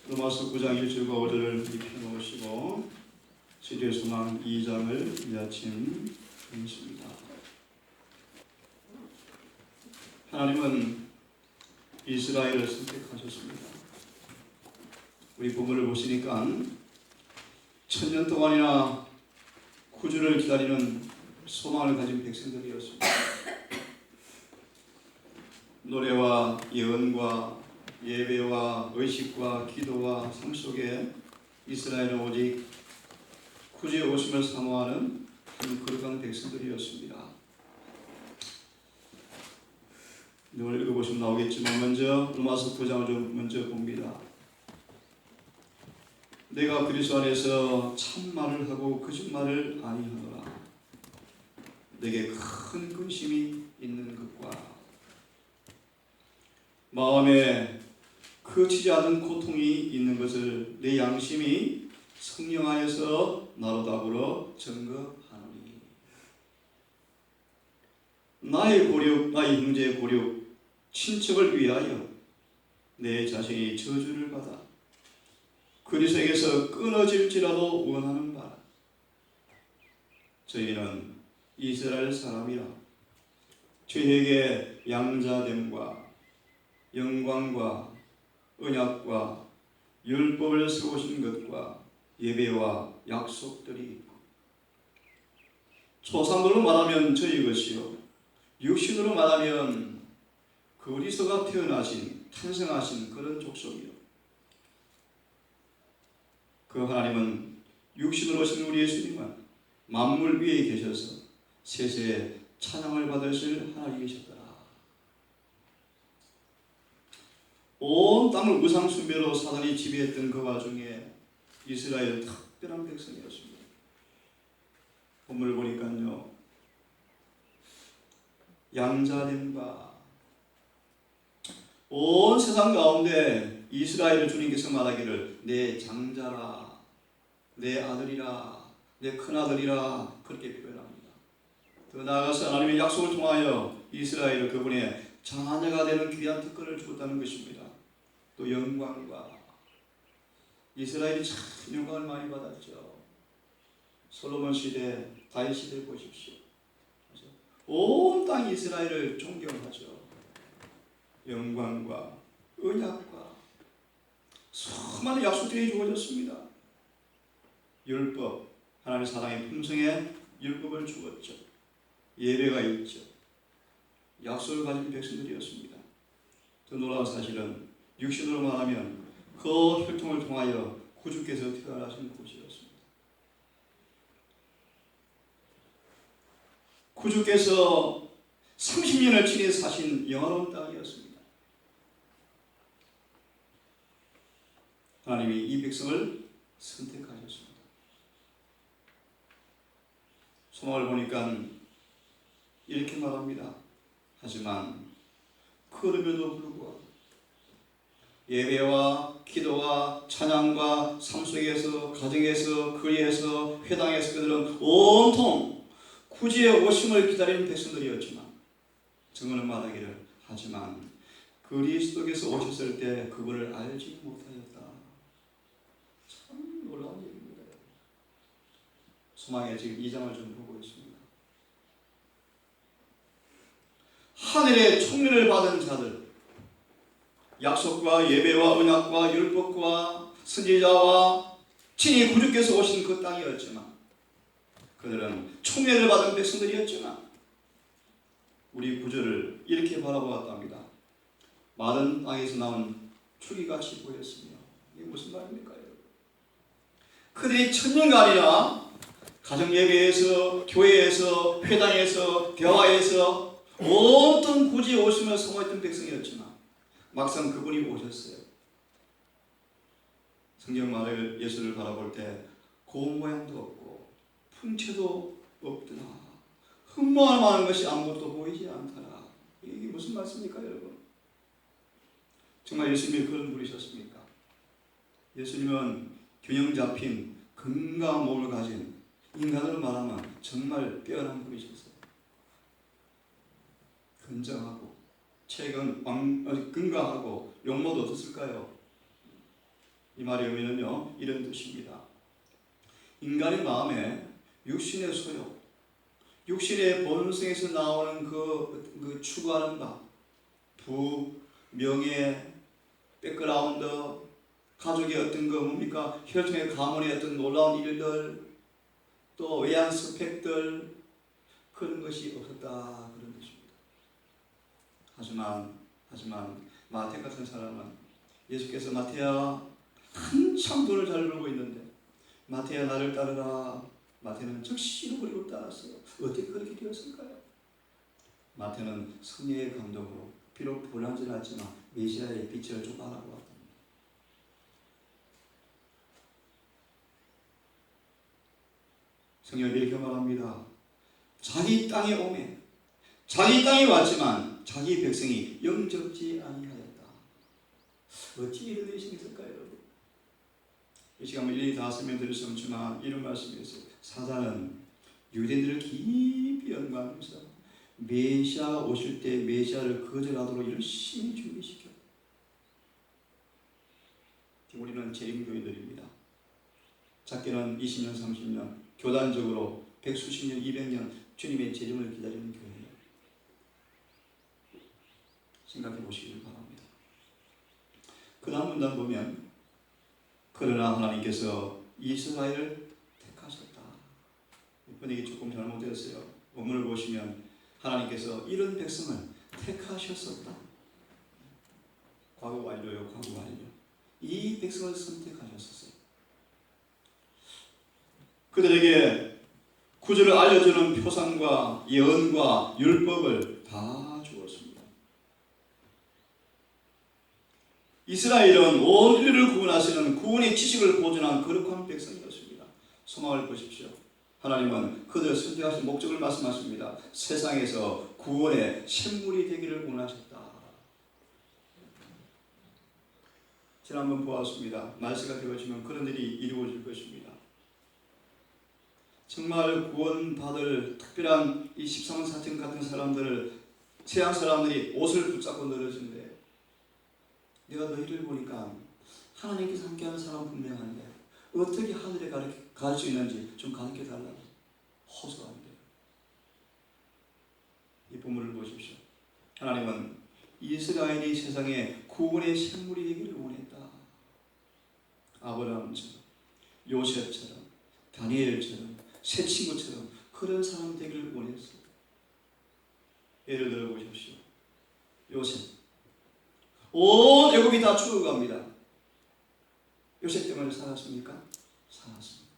로마서 9장 1절과 5절을 펴놓으시고 시대소망 2장을 이 아침 읽습니다. 하나님은 이스라엘을 선택하셨습니다. 우리 본문을 보시니까 1000년 동안이나 구주를 기다리는 소망을 가진 백성들이었습니다. 노래와 예언과 예배와 의식과 기도와 삶 속에 이스라엘은 오직 구주의 오심을 사모하는 한 거룩한 백성들이었습니다. 오늘 읽어보시면 나오겠지만 먼저 로마서 9장을 좀 먼저 봅니다. 내가 그리스도 안에서 참말을 하고 거짓말을 아니하노라. 내게 큰 근심이 있는 것과 마음에 그치지 않은 고통이 있는 것을 내 양심이 성령하여서 나로 더불어 증거하노니 나의 고륙, 나의 형제의 고륙, 친척을 위하여 내 자신이 저주를 받아 그리스도에게서 끊어질지라도 원하는 바라. 저희는 이스라엘 사람이라 저희에게 양자됨과 영광과 언약과 율법을 세우신 것과 예배와 약속들이 있고 조상들로 말하면 저희 것이요 육신으로 말하면 그리스도가 탄생하신 그런 족속이요 그 하나님은 육신으로 오신 우리 예수님은 만물 위에 계셔서 세세에 찬양을 받으실 하나님이셨더라. 온 땅을 우상 숭배로 사단이 지배했던 그 와중에 이스라엘은 특별한 백성이었습니다. 본문을 보니까요, 양자됨과 온 세상 가운데 이스라엘을 주님께서 말하기를 내 장자라, 내 아들이라, 내 큰아들이라 그렇게 표현합니다. 더 나아가서 하나님의 약속을 통하여 이스라엘을 그분의 자녀가 되는 귀한 특권을 주었다는 것입니다. 또 영광과 이스라엘이 참 영광을 많이 받았죠. 솔로몬 시대, 다윗 시대를 보십시오. 온 땅 이스라엘을 존경하죠. 영광과 언약과 수많은 약속들이 주어졌습니다. 율법, 하나님의 사랑의 품성에 율법을 주었죠. 예배가 있죠. 약속을 가진 백성들이었습니다. 더 놀라운 사실은 육신으로 말하면 그 혈통을 통하여 구주께서 태어나신 곳이었습니다. 구주께서 30년을 친히 사신 영원한 땅이었습니다. 하나님이 이 백성을 선택하셨습니다. 소망을 보니까 이렇게 말합니다. 하지만 그럼에도 불구하고 예배와 기도와 찬양과 삶 속에서 가정에서 거리에서 회당에서 그들은 온통 구주의 오심을 기다리는 백성들이었지만 증언은 말하기를 하지만 그리스도께서 오셨을 때 그분을 알지 못하였다. 참 놀라운 얘기입니다. 소망에 지금 2장을 좀 보고 있습니다. 하늘의 총리를 받은 자들, 약속과 예배와 언약과 율법과 선지자와 친히 구주께서 오신 그 땅이었지만 그들은 총례를 받은 백성들이었지만 우리 구주를 이렇게 바라보았답니다. 마른 땅에서 나온 추기같이 보였으며 이게 무슨 말입니까? 그들이 천년간이나 가정예배에서 교회에서 회당에서 대화에서 온통 구주의 오심을 사모했던 백성이었지만 막상 그분이 오셨어요. 성경 말을 예수를 바라볼 때 고운 모양도 없고 풍채도 없더라. 흠모할 만한 것이 아무것도 보이지 않더라. 이게 무슨 말씀입니까, 여러분? 정말 예수님이 그런 분이셨습니까? 예수님은 균형 잡힌 건강한 몸을 가진 인간으로 말하면 정말 뛰어난 분이셨어요. 건장하고 체격은 건강하고 용모도 어떻을까요? 이 말의 의미는요, 이런 뜻입니다. 인간의 마음에 육신의 소욕, 육신의 본성에서 나오는 그 추구하는 바, 부, 명예, 백그라운드, 가족의 어떤 뭡니까? 혈통의 가문의 어떤 놀라운 일들, 또 외양 스펙들, 그런 것이 없었다, 그런 것입니다. 하지만 마태 같은 사람은 예수께서 마태야 한참 돈을 잘 벌고 있는데 마태야 나를 따르라. 마태는 즉시 잃어버리고 따랐어요. 어떻게 그렇게 되었을까요? 마태는 성령의 감동으로 비록 불안하지 않지만 메시아의 빛을 좀 알아보았답니다. 성경은 이렇게 말합니다. 자기 땅에 오매 자기 땅에 왔지만 자기 백성이 영접지 아니하였다. 어찌 이런 일이 있을까요, 여러분? 이 시간 일일이 다 설명드릴 수 없지만 이런 말씀이 있어요. 사단은 유대인들을 깊이 연구하면서 메시아 오실 때 메시아를 거절하도록 열심히 준비시켜. 우리는 재림교인들입니다. 작게는 20년, 30년, 교단적으로 100수십 년, 200년 주님의 재림을 기다리는 교회예요. 생각해 보시길 바랍니다. 그 다음 문단 보면 그러나 하나님께서 이스라엘을 택하셨다. 번역이 조금 잘못되었어요. 본문을 보시면 하나님께서 이런 백성을 택하셨었다. 과거 완료요, 과거 완료. 이 백성을 선택하셨었어요. 그들에게 구주를 알려주는 표상과 예언과 율법을 다 주었습니다. 이스라엘은 온 인류를 구원하시는 구원의 지식을 보존한 거룩한 백성이었습니다. 소망을 보십시오. 하나님은 그들을 선택하신 목적을 말씀하십니다. 세상에서 구원의 샘물이 되기를 원하셨다. 지난번 보았습니다. 말세가 되어지면 그런 일이 이루어질 것입니다. 정말 구원받을 특별한 이 13만 4천 같은 사람들을 세상 사람들이 옷을 붙잡고 늘어진대. 내가 너희를 보니까 하나님께서 함께하는 사람 분명한데 어떻게 하늘에 갈 수 있는지 좀 가르쳐 달라고 호소한대요. 이 본문을 보십시오. 하나님은 이스라엘이 세상에 구원의 샘물이 되기를 원했다. 아브라함처럼, 요셉처럼, 다니엘처럼, 새 친구처럼 그런 사람 되기를 원했어요. 예를 들어 보십시오. 요셉. 온 애굽이 다 죽어갑니다. 요셉 때문에 살았습니까? 살았습니다.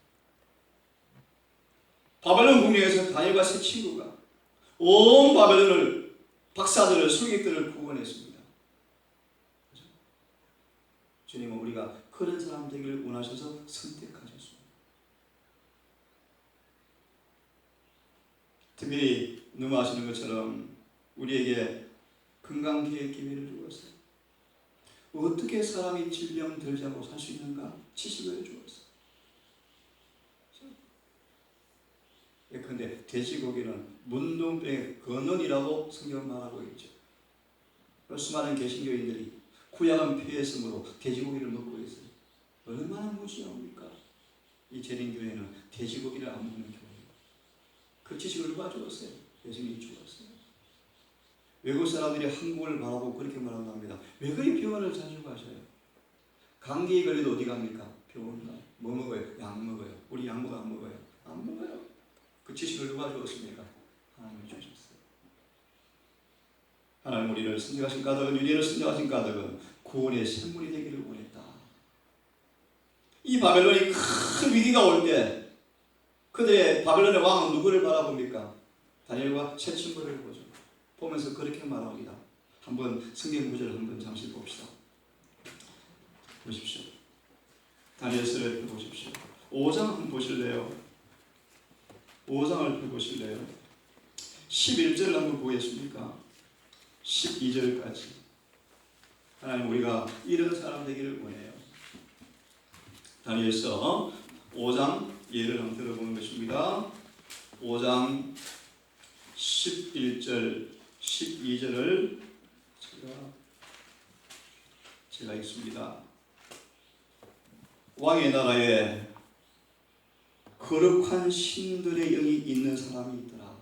바벨론 궁정에서 다니엘과 새 친구가 온 바벨론을 박사들을 술객들을 구원했습니다. 그렇죠? 주님은 우리가 그런 사람 되기를 원하셔서 선택하셨습니다. 특별히 너무 아시는 것처럼 우리에게 건강계획 기회를 주었어요. 어떻게 사람이 질병 들지 않고 살 수 있는가? 지식을 주었어요. 그런데 돼지고기는 문둥병의 근원이라고 성경은 말하고 있죠. 수많은 개신교인들이 구약은 폐했으므로 돼지고기를 먹고 있어요. 얼마나 무지합니까? 이 재림교회는 돼지고기를 안 먹는 교회예요. 그 지식을 누가 주었어요? 예수님이 주었어요. 외국 사람들이 한국을 바라보고 그렇게 말한답니다. 왜 그리 병원을 자주 가셔요? 감기에 걸려도 어디 갑니까? 병원 가요. 뭐 먹어요? 약 먹어요. 우리 약 먹어 안 먹어요? 안 먹어요. 그 지식을 누가 주었습니까? 하나님이 주셨어요. 하나님 우리를 선택하신 까닭은, 유대인을 선택하신 까닭은 구원의 샘물이 되기를 원했다. 이 바벨론이 큰 위기가 올 때 그들의 바벨론의 왕은 누구를 바라봅니까? 다니엘과 새 친구를 보죠. 보면서 그렇게 말합니다. 한번 성경 구절을 한번 잠시 봅시다. 보십시오. 다니엘서를 펴보십시오. 5장 한번 보실래요? 5장을 펴보실래요? 11절을 한번 보겠습니까? 12절까지. 하나님 우리가 이런 사람 되기를 원해요. 다니엘서 5장 예를 한번 들어보는 것입니다. 5장 11절 12절을 제가 읽습니다. 왕의 나라에 거룩한 신들의 영이 있는 사람이 있더라.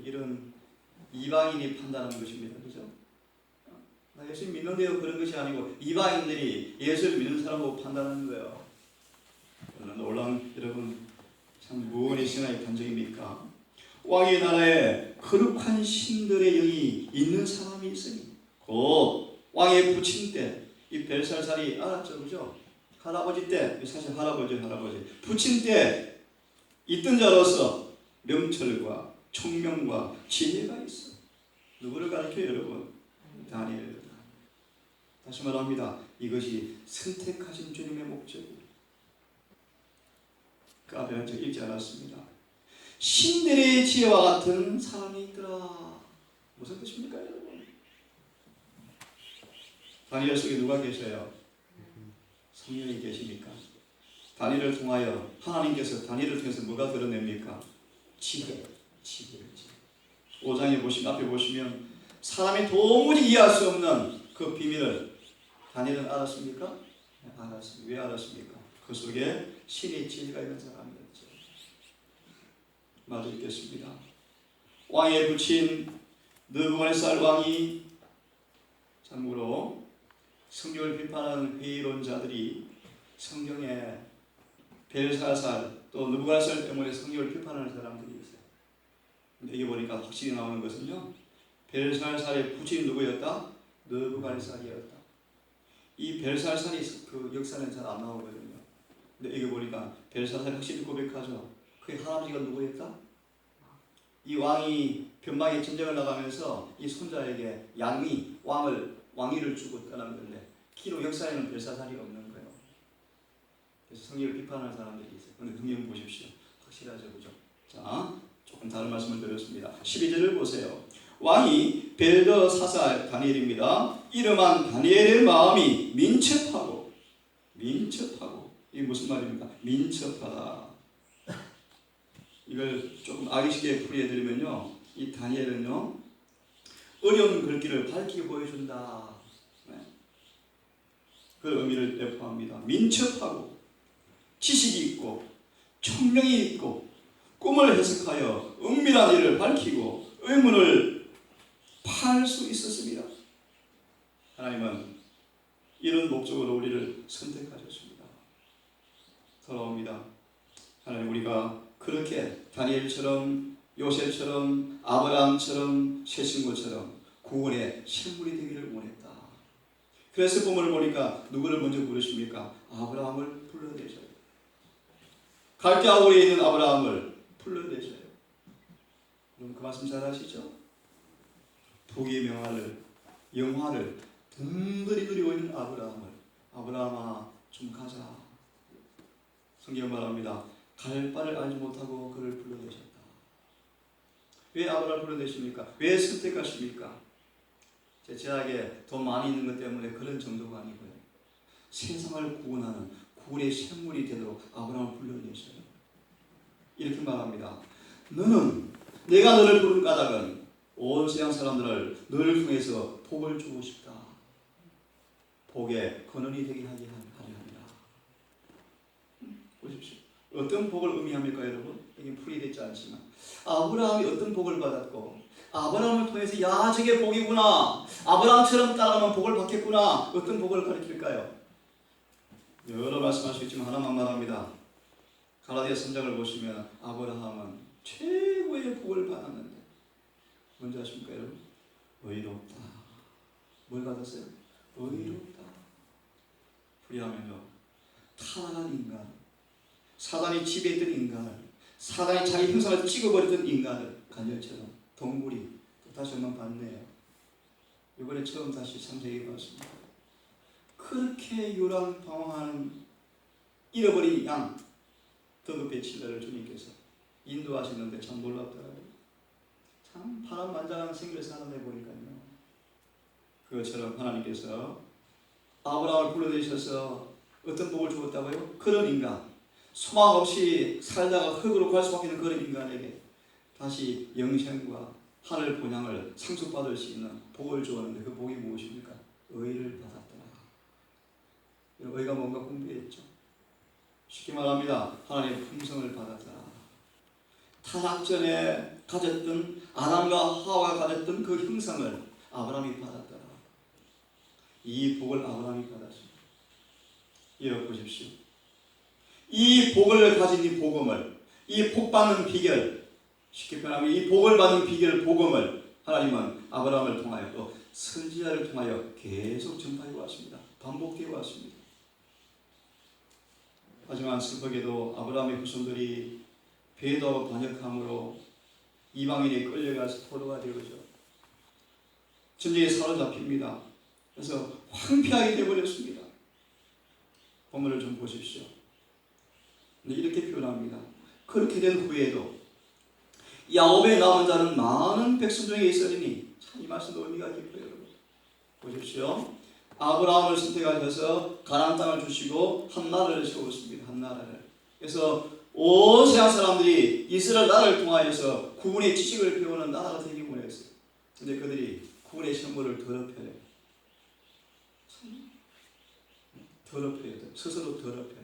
이런 이방인이 판단하는 것입니다. 그죠? 나 예수 믿는데요, 그런 것이 아니고 이방인들이 예수를 믿는 사람으로 판단하는 거예요. 놀라운, 여러분, 참 무언의 신앙의 반증입니까? 왕의 나라에 거룩한 신들의 영이 있는 사람이 있으니 곧 왕의 부친 때 이 벨살살이 알았죠, 그죠? 할아버지 때, 사실 할아버지 부친 때 있던 자로서 명철과 총명과 지혜가 있어. 누구를 가르쳐요, 여러분? 다니엘. 다시 말합니다. 이것이 선택하신 주님의 목적이에요. 그 앞에는 제가 읽지 않았습니다. 신들의 지혜와 같은 사람이 있더라. 무슨 뜻입니까, 여러분? 다니엘 속에 누가 계셔요? 성령이 계십니까? 다니엘을 통하여 하나님께서 다니엘을 통해서 뭐가 드러냅니까? 지혜를. 5장에 보시면, 앞에 보시면 사람이 도무지 이해할 수 없는 그 비밀을 다니엘은 알았습니까? 알았습니다. 왜 알았습니까? 그 속에 신의 지혜가 있는 사람이었죠. 마저 읽겠습니다. 왕의 부친 느부갓네살 왕이, 참고로 성경을 비판하는 회의론 자들이 성경에 벨사살 또 느부갓네살 때문에 성경을 비판하는 사람들이 있어요. 근데 이게 보니까 확실히 나오는 것은요, 벨사살의 부친이 누구였다? 느부갓네살이었다. 이 벨사살이 그 역사는 잘 안 나오거든요. 근데 이게 보니까 벨사살이 확실히 고백하죠. 그의 할아버지가 누구였다? 이 왕이 변방에 전쟁을 나가면서 이 손자에게 왕위를 주고 떠난 건데 기록 역사에는 벨사살이 없는 거예요. 그래서 성경을 비판하는 사람들이 있어요. 그런데 성경 보십시오. 확실하죠, 그죠? 자, 조금 다른 말씀을 드렸습니다. 12절을 보세요. 왕이 벨드사살 다니엘입니다. 이름한 다니엘의 마음이 민첩하고 이게 무슨 말입니까? 민첩하다. 이걸 조금 악의식에 풀이해드리면요, 이 다니엘은요, 어려운 글귀를 밝게 보여준다. 네. 그 의미를 내포합니다. 민첩하고 지식이 있고 총명이 있고 꿈을 해석하여 은밀한 일을 밝히고 의문을 팔 수 있었습니다. 하나님은 이런 목적으로 우리를 선택하셨습니다. 돌아옵니다. 하나님, 우리가 그렇게 다니엘처럼 요셉처럼 아브라함처럼 새 친구처럼 구원의 샘물이 되기를 원했다. 그래서 본문을 보니까 누구를 먼저 부르십니까? 아브라함을 불러내셔요. 갈대아우리에 있는 아브라함을 불러내셔요. 여러분 그 말씀 잘 아시죠? 복의 영화를 든든히 누리고 있는 아브라함아 좀 가자. 성경 말합니다. 갈 바를 알지 못하고 그를 불러내셨다. 왜 아브라함을 불러내십니까? 왜 선택하십니까? 제 제약에 더 많이 있는 것 때문에 그런 정도가 아니고요. 세상을 구원하는 구원의 샘물이 되도록 아브라함을 불러내셔요. 이렇게 말합니다. 너는 내가 너를 부른 까닭은 온 세상 사람들을 너를 통해서 복을 주고 싶다. 복의 근원이 되게 하려 합니다. 보십시오. 어떤 복을 의미합니까, 여러분? 이게 풀이되지 않지만 아브라함이 어떤 복을 받았고 아브라함을 통해서 야, 저게 복이구나, 아브라함처럼 따라가면 복을 받겠구나, 어떤 복을 가르칠까요? 여러 말씀할 수 있지만 하나만 말합니다. 갈라디아 3장을 보시면 아브라함은 최고의 복을 받았는데 뭔지 아십니까, 여러분? 의롭다. 뭘 받았어요? 의롭다. 풀이하면요, 타락한 인간, 사단이 지배했던 인간을, 사단이 자기 형상을 찍어버렸던 인간을 간열처럼 동굴이 또 다시 한번 봤네요. 이번에 처음 다시 창세기 봤습니다. 그렇게 요란방황하는 잃어버린 양 더럽게 칠레를 주님께서 인도하시는데 참 놀랍더라고요. 참 파란만장한 생기를 사는 애 보니까요. 그것처럼 하나님께서 아브라함을 불러내셔서 어떤 복을 주었다고요? 그런 인간, 소망 없이 살다가 흙으로 갈 수밖에 없는 그런 인간에게 다시 영생과 하늘 본향을 상속받을 수 있는 복을 주었는데 그 복이 무엇입니까? 의를 받았더라. 의가 뭔가 공부했죠. 쉽게 말합니다. 하나님의 품성을 받았더라. 타락 전에 가졌던 아담과 하와가 가졌던 그 형상을 아브라함이 받았더라. 이 복을 아브라함이 받았습니다. 이어 보십시오. 이 복을 가진 이 복음을, 이 복 받는 비결, 쉽게 표현하면 이 복을 받는 비결, 복음을 하나님은 아브라함을 통하여 또 선지자를 통하여 계속 전파해 왔습니다. 반복되어 왔습니다. 하지만 슬프게도 아브라함의 후손들이 배도하고 반역함으로 이방인에 끌려가서 포로가 되어져 전쟁에 사로잡힙니다. 그래서 황폐하게 되어버렸습니다. 본문을 좀 보십시오. 이렇게 표현합니다. 그렇게 된 후에도 야곱의 남은 자는 많은 백성 중에 있으리니, 참 이 말씀도 의미가 깊어요. 여러분 보십시오. 아브라함을 선택하셔서 가나안 땅을 주시고 한 나라를 세웠습니다. 한 나라를. 그래서 온 세상 사람들이 이스라엘 나라를 통하여서 구분의 지식을 배우는 나라가 되기 원했어요. 그런데 그들이 구분의 선물을 더럽혀요. 더럽혀요. 스스로 더럽혀요.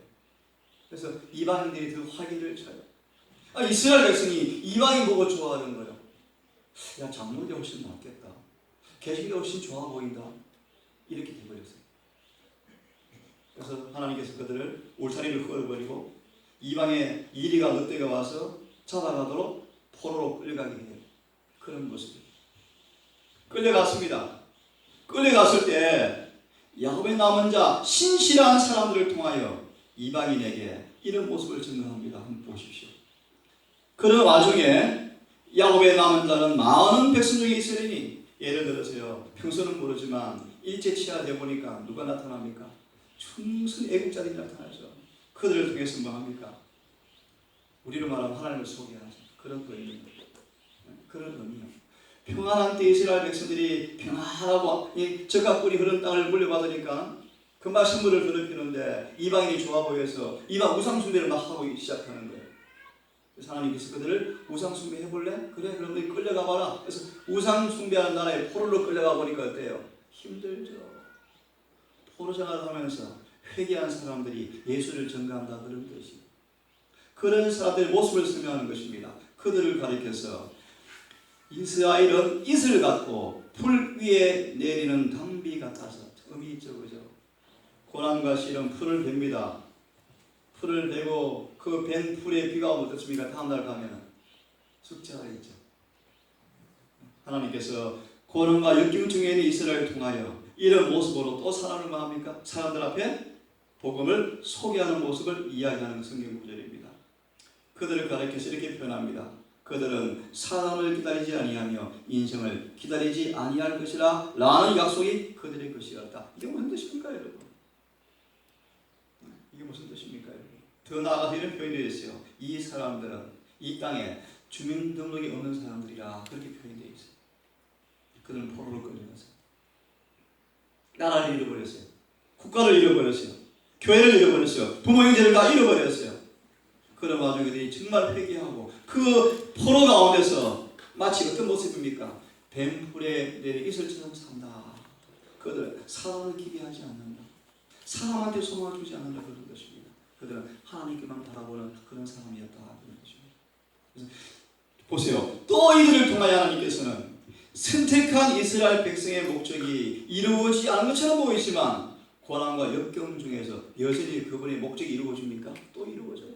그래서 이방인들이 더 화기를 쳐요. 이스라엘 백성이 이방인 보고 좋아하는 거예요. 야, 장로교 훨씬 낫겠다. 개신교 훨씬 좋아 보인다. 이렇게 돼버렸어요. 그래서 하나님께서 그들을 울타리를 끌어버리고 이방의 이리가 롯데가 와서 잡아가도록 포로로 끌려가게 해요. 그런 모습이에요. 끌려갔습니다. 끌려갔을 때 야곱의 남은 자 신실한 사람들을 통하여 이방인에게 이런 모습을 증거합니다. 한번 보십시오. 그런 와중에 야곱의 남은 자는 많은 백성 중에 있으리니, 예를 들어서요, 평소는 모르지만 일제치하되어 보니까 누가 나타납니까? 충성 애국자들이 나타나죠. 그들을 통해서 뭐 합니까? 우리로 말하면 하나님을 소개하죠. 그런 의미입니다. 그런 의미요. 평안한 때 이스라엘 백성들이 평안하고 적과 꿀이 흐르는 땅을 물려받으니까 금방 선물을 더럽히는데 이방인이 좋아 보여서 이방 우상숭배를 막 하고 시작하는 거예요. 그래서 하나님께서 그들을 우상숭배 해볼래? 그래, 그럼 너희 끌려가 봐라. 그래서 우상숭배하는 나라에 포로로 끌려가 보니까 어때요? 힘들죠. 포로 생활하면서 회개한 사람들이 예수를 전가한다, 그런 것이. 그런 사람들의 모습을 설명하는 것입니다. 그들을 가리켜서 이스라엘은 이슬 같고 풀 위에 내리는 담비 같아서, 의미 있죠, 그죠? 고난과 시련 풀을 뱁니다. 풀을 베고 그 벤 풀에 비가 오면 어떻습니까? 다음날 가면 숙제가 있죠. 하나님께서 고난과 역경 중에 있는 이스라엘을 통하여 이런 모습으로 또 사람을 마합니까? 사람들 앞에 복음을 소개하는 모습을 이야기하는 성경 구절입니다. 그들을 가리켜서 이렇게 표현합니다. 그들은 사람을 기다리지 아니하며 인생을 기다리지 아니할 것이라 라는 약속이 그들의 것이었다. 이게 무슨 뜻입니까, 여러분? 이게 무슨 뜻입니까, 여러분? 더 나아가서 이런 표현이 되어 있어요. 이 사람들은 이 땅에 주민등록이 없는 사람들이라, 그렇게 표현이 되어 있어요. 그들은 포로로 끌려가서 나라를 잃어버렸어요. 국가를 잃어버렸어요. 교회를 잃어버렸어요. 부모 형제를 다 잃어버렸어요. 그런 와중에 그들이 정말 회개하고 그 포로 가운데서 마치 어떤 모습입니까? 뱀풀에 내린 이슬처럼 산다. 그들은 사람을 기대하지 않는다. 사람한테 소망을 주지 않는다, 그런 것입니다. 그들은 하나님께만 바라보는 그런 사람이었다, 그런 것입니다. 그래서 보세요. 또 이들을 통하여 하나님께서는 선택한 이스라엘 백성의 목적이 이루어지지 않은 것처럼 보이지만 고난과 역경 중에서 여전히 그분의 목적이 이루어집니까? 또 이루어져요.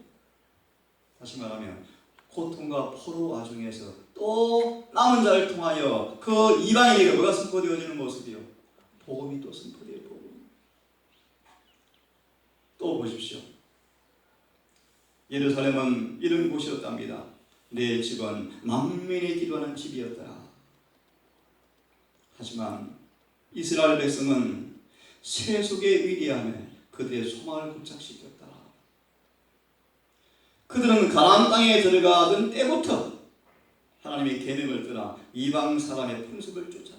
다시 말하면 고통과 포로 와중에서 또 남은 자를 통하여 그 이방인에게 뭐가 선포되어지는 모습이요? 복음이 또 선포돼요. 복음. 또 보십시오. 예루살렘은 이런 곳이었답니다. 내 집은 만민이 기도하는 집이었더라. 하지만 이스라엘 백성은 세속의 위대함에 그들의 소망을 고착시켰다. 그들은 가나안 땅에 들어가던 때부터 하나님의 계명을 떠나 이방 사람의 풍습을 쫓았다.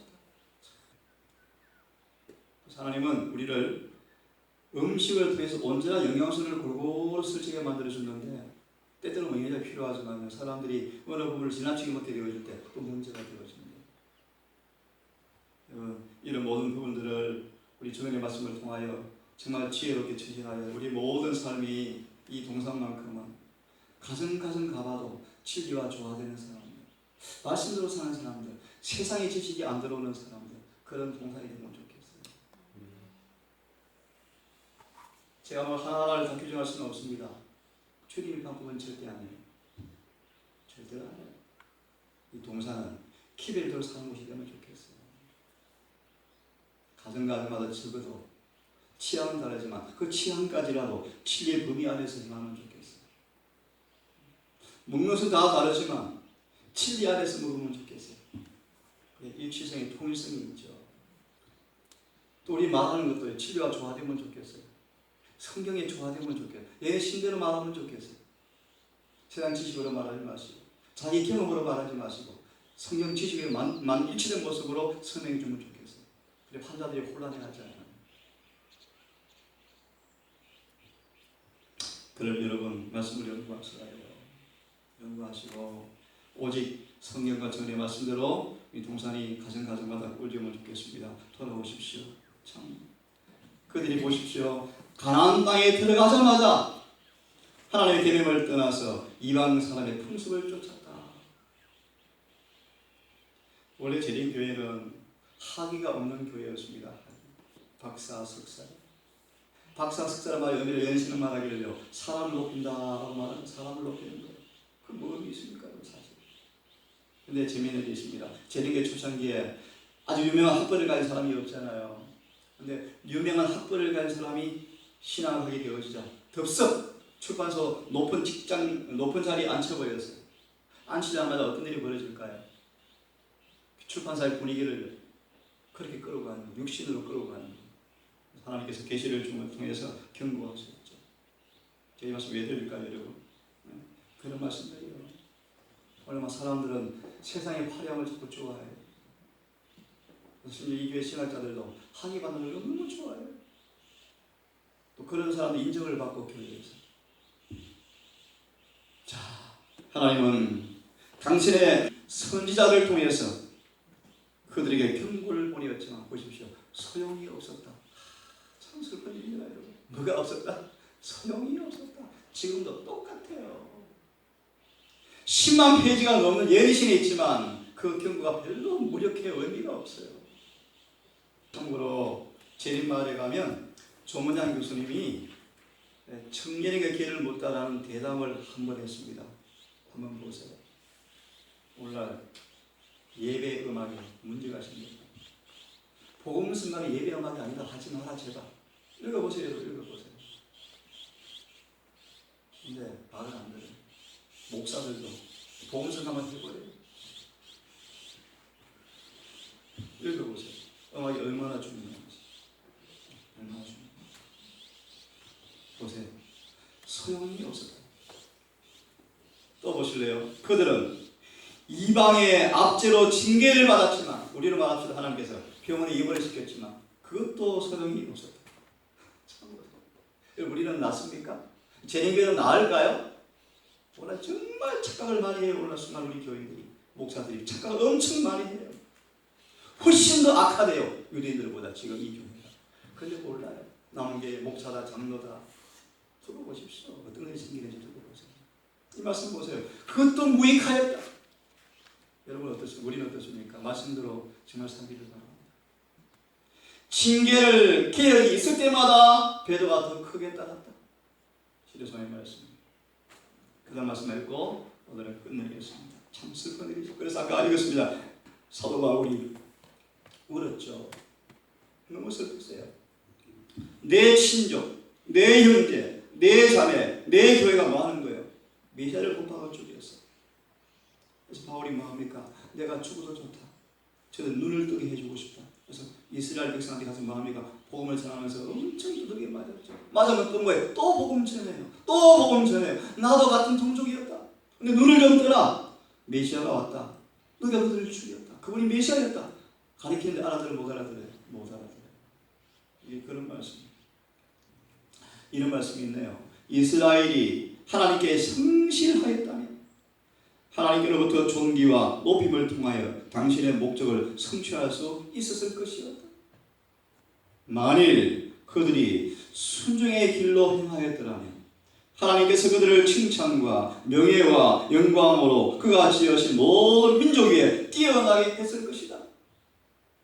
하나님은 우리를 음식을 통해서 언제나 영양소를 골고루 설치게 만들어줬는데 때때로 영양제가 필요하지만 사람들이 어느 부분을 지나치게 먹게 되어질 때 또 문제가 되어집니다. 이런 모든 부분들을 우리 주님의 말씀을 통하여 정말 지혜롭게 처신하여 우리 모든 삶이 이 동산만큼은 가정 가봐도 진리와 조화되는 사람들, 말씀대로 사는 사람들, 세상의 지식이 안 들어오는 사람들, 그런 동산이 되면 좋겠어요. 제가 뭐 하나하나를 다 규정할 수는 없습니다. 주님의 방법은 절대 아니에요. 절대 아니에요. 이 동산은 키벨대로 사는 곳이 되면 좋겠어요. 가정마다 적어도 취향은 다르지만 그 취향까지라도 진리의 범위 안에서 행하면 좋겠어요. 먹는 것은 다 다르지만 진리 안에서 먹으면 좋겠어요. 일치성의 통일성이 있죠. 또 우리 말하는 것도 진리와 조화되면 좋겠어요. 성경에 조화되면 좋겠어요. 내 신대로 말하면 좋겠어요. 세상 지식으로 말하지 마시고 자기 경험으로 말하지 마시고 성경 지식에 일치된 모습으로 설명해 주면 좋겠어요. 그래 환자들이 혼란해하지 않아요. 그럴 여러분 말씀을 연구하셔야 해요. 연구하시고 오직 성경과 전의 말씀대로 이 동산이 가정마다 꿀지으면 좋겠습니다. 돌아오십시오. 참 그들이 보십시오. 가나안 땅에 들어가자마자 하나님의 계명을 떠나서 이방 사람의 풍습을 쫓았다. 원래 재림교회는 학위가 없는 교회였습니다. 박사, 석사란 말이 의미를 연신을 말하기를요. 사람을 높인다라고 말하는 사람을 높이는 거예요. 그 뭐가 있습니까? 사실. 근데 재미있는 게 있습니다. 재림교회 초창기에 아주 유명한 학벌을 가진 사람이 없잖아요. 근데 유명한 학벌을 가진 사람이 신앙을 하게 되어지자 덥석 출판소 높은 자리에 앉혀버렸어요. 앉히자마자 어떤 일이 벌어질까요? 출판사의 분위기를 그렇게 끌고 가는 거예요. 육신으로 끌고 가는 거예요. 하나님께서 계시를 통해서 경고하셨죠. 제 말씀 왜 드릴까요, 여러분? 그런 말씀들이에요. 얼마나 사람들은 세상의 화려함을 자꾸 좋아해요. 이 교회 신학자들도 학위 받는 걸 너무 좋아해요. 또 그런 사람도 인정을 받고 교회에서. 자, 하나님은 당신의 선지자를 통해서 그들에게 경고를 보내었지만 보십시오. 소용이 없었다. 참 슬픈 일이다 여러분. 뭐가 없었다? 소용이 없었다. 지금도 똑같아요. 10만 페이지가 넘는 예리신에 있지만 그 경고가 별로 무력해 의미가 없어요. 참고로 재림마을에 가면 조문장 교수님이 청년에게 길을 묻다라는 대담을 한번 했습니다. 한번 보세요. 오늘날 예배 음악에 문제가 있습니다. 복음 순간에 예배 음악이 아니다 하지 마라 제발. 읽어보세요. 읽어보세요. 근데 말을 안 들어요. 목사들도 복음 순간만 해버려요. 읽어보세요. 음악이 얼마나 중요한지. 얼마나 중요한지. 보세요. 소용이 없었다. 또 보실래요? 그들은 이방의 압제로 징계를 받았지만 우리로 말합시다. 하나님께서 병원에 입원을 시켰지만 그것도 소용이 없었다. 참으로. 우리는 낫습니까? 재림교회는 나을까요? 오늘 정말 착각을 많이 해요. 오늘 순간 우리 교인들이 목사들이 착각을 엄청 많이 해요. 훨씬 더 악화돼요. 유대인들보다 지금 이 교회가. 그런데 몰라요. 남은 게 목사다 장로다. 두고 보십시오. 어떤 일이 생기는지 두고 보세요. 이 말씀 보세요. 그것도 무익하였다. 여러분 어떻습니까? 우리는 어떻습니까? 말씀대로 정말 살기를 바랍니다. 징계를 계획이 있을 때마다 배도가 더 크게 따랐다. 시대성의 말씀입니다. 그 다음 말씀 읽고 오늘은 끝내겠습니다. 참 슬픈 일이죠. 그래서 아까 읽었습니다. 사도 바울이 울었죠. 너무 슬펐어요. 내 친족, 내 형제, 내 자매, 내 교회가 뭐 하는 거예요? 메시아를 못 박아 죽였어. 그래서 바울이 뭐 합니까? 내가 죽어도 좋다. 저는 눈을 뜨게 해주고 싶다. 그래서 이스라엘 백성한테 가서 뭐 합니까? 복음을 전하면서 엄청 두들겨 맞았죠. 맞으면 또 뭐예요? 또 복음 전해요. 또 복음 전해요. 나도 같은 동족이었다. 근데 눈을 좀 뜨라. 메시아가 왔다. 너가 그들을 죽였다. 그분이 메시아였다. 가리키는데 알아들어요? 못 알아들어요? 못 알아들어요. 이게 그런 말씀입니다. 이런 말씀이 있네요. 이스라엘이 하나님께 성실하였다면 하나님께로부터 존귀와 높임을 통하여 당신의 목적을 성취할 수 있었을 것이었다. 만일 그들이 순종의 길로 행하였더라면 하나님께서 그들을 칭찬과 명예와 영광으로 그가 지으신 모든 민족 위에 뛰어나게 했을 것이다.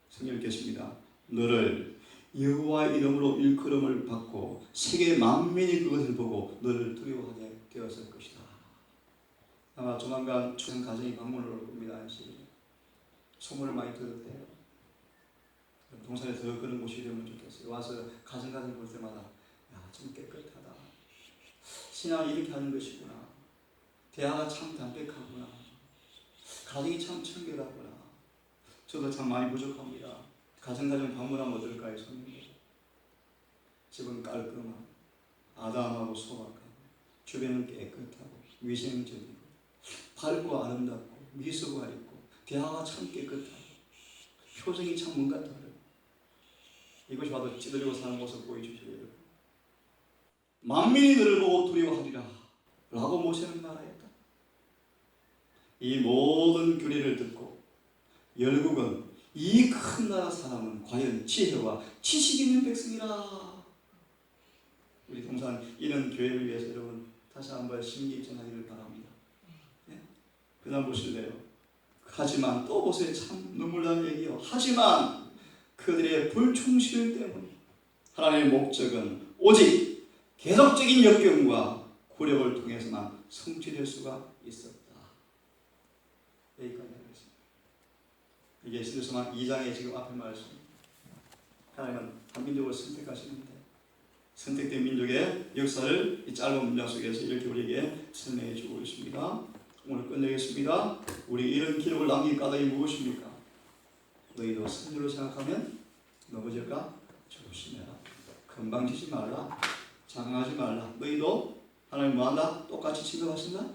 성경 읽겠습니다. 너를 여호와의 이름으로 일컬음을 받고 세계 만민이 그것을 보고 너를 두려워하게 되었을 것이다. 아마 조만간 전 가정이 방문을 올 겁니다. 소문을 많이 들었대요. 동산에 더 그런 곳이 되면 좋겠어요. 와서 가정 볼 때마다 야, 좀 깨끗하다. 신앙이 이렇게 하는 것이구나. 대화가 참 담백하구나. 가정이 참 청결하구나. 저도 참 많이 부족합니다. 가정 방문하면 어떨까요? 손님들. 집은 깔끔하고 아담하고 소박하고 주변은 깨끗하고 위생적이고 밝고 아름답고 미소가 있고 대화가 참 깨끗하고 표정이 참 뭔가 다르고 이것이 바로 찌들리고 사는 모습 보여주시죠. 여러분. 만민이 너를 보고 두려워하리라 라고 모세는 말하였다. 이 모든 교리를 듣고 열국은 이 큰 나라 사람은 과연 지혜와 지식 있는 백성이라. 우리 동산 이런 교회를 위해서 여러분 다시 한번 심기입전하기를 바랍니다. 네? 그 다음 보실래요? 하지만 또 보세요. 참 눈물 나는 얘기요. 하지만 그들의 불충실 때문에 하나님의 목적은 오직 계속적인 역경과 굴욕을 통해서만 성취될 수가 있었다. 여기까지 하겠습니다. 이게 에스더서 2장의 지금 앞에 말씀. 하나님은 한 민족을 선택하시는데 선택된 민족의 역사를 이 짧은 문장 속에서 이렇게 우리에게 설명해 주고 있습니다. 오늘 끝내겠습니다. 우리 이런 기록을 남긴 까닭이 무엇입니까? 너희도 선조로 생각하면 넘어질까? 조심해라. 건방지지 말라. 장하지 말라. 너희도 하나님 뭐한다? 똑같이 취급하신다?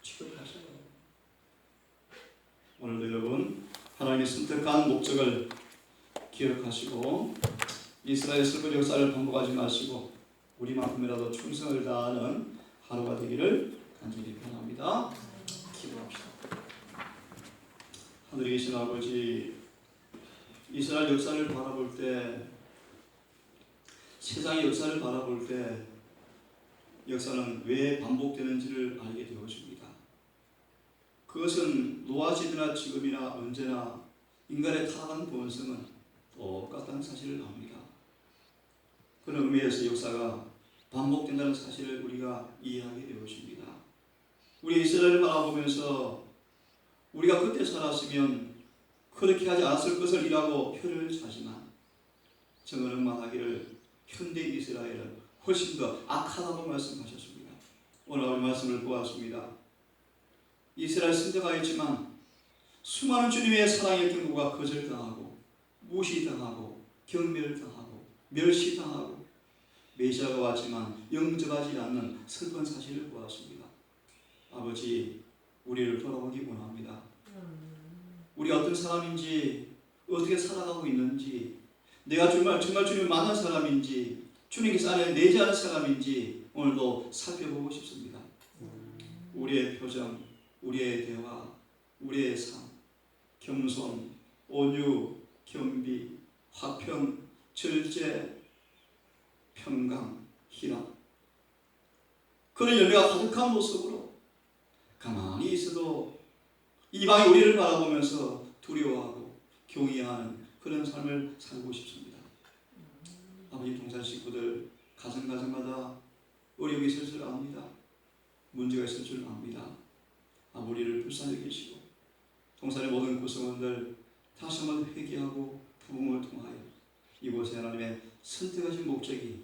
취급하셔요. 오늘도 여러분 하나님의 선택한 목적을 기억하시고 이스라엘 슬픈 역사를 반복하지 마시고 우리만큼이라도 충성을 다하는 하루가 되기를 간절히 바랍니다. 기도합시다. 하늘에 계신 아버지, 이스라엘 역사를 바라볼 때, 세상의 역사를 바라볼 때 역사는 왜 반복되는지를 알게 되어집니다. 그것은 노아시대나 지금이나 언제나 인간의 타락한 본성은 똑같다는 사실을 압니다. 그런 의미에서 역사가 반복된다는 사실을 우리가 이해하게 되어집니다. 우리 이스라엘을 바라보면서 우리가 그때 살았으면 그렇게 하지 않았을 것을이라고 표를 차지만 저는 말하기를 현대 이스라엘은 훨씬 더 악하다고 말씀하셨습니다. 오늘 우리 말씀을 보았습니다. 이스라엘 선대가 있지만 수많은 주님의 사랑의 경고가 거절당하고 무시당하고 경멸당하고 멸시당하고 메시아가 왔지만 영접하지 않는 슬픈 사실을 보았습니다. 아버지, 우리를 돌아보기 원합니다. 우리가 어떤 사람인지, 어떻게 살아가고 있는지, 내가 정말 주님을 만난 사람인지, 주님께서 안에 내재하는 사람인지 오늘도 살펴보고 싶습니다. 우리의 표정, 우리의 대화, 우리의 삶, 겸손, 온유, 겸비, 화평, 절제, 평강, 희락, 그런 열매가 가득한 모습으로 가만히 있어도 이방이 우리를 바라보면서 두려워하고 경외하는 그런 삶을 살고 싶습니다. 아버지, 동산 식구들 가정마다 어려움이 있을 줄 압니다. 문제가 있을 줄 압니다. 우리를 불쌍히 여기시고 동산의 모든 구성원들 다시 한번 회개하고 부흥을 통하여 이곳에 하나님의 선택하신 목적이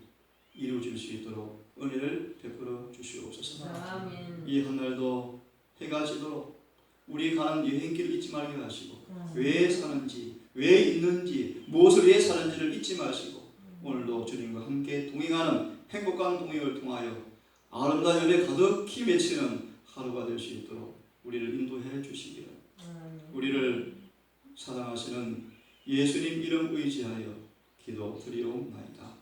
이루어질 수 있도록 은혜를 베풀어 주시옵소서. 아멘. 이 한날도 해가 지도록 우리 가는 여행길을 잊지 말게 하시고 왜 사는지, 왜 있는지, 무엇을 위해 사는지를 잊지 마시고 오늘도 주님과 함께 동행하는 행복한 동행을 통하여 아름다운 연애 가득히 맺히는 하루가 될 수 있도록 우리를 인도해 주시기를, 우리를 사랑하시는 예수님 이름 의지하여 기도드리옵나이다.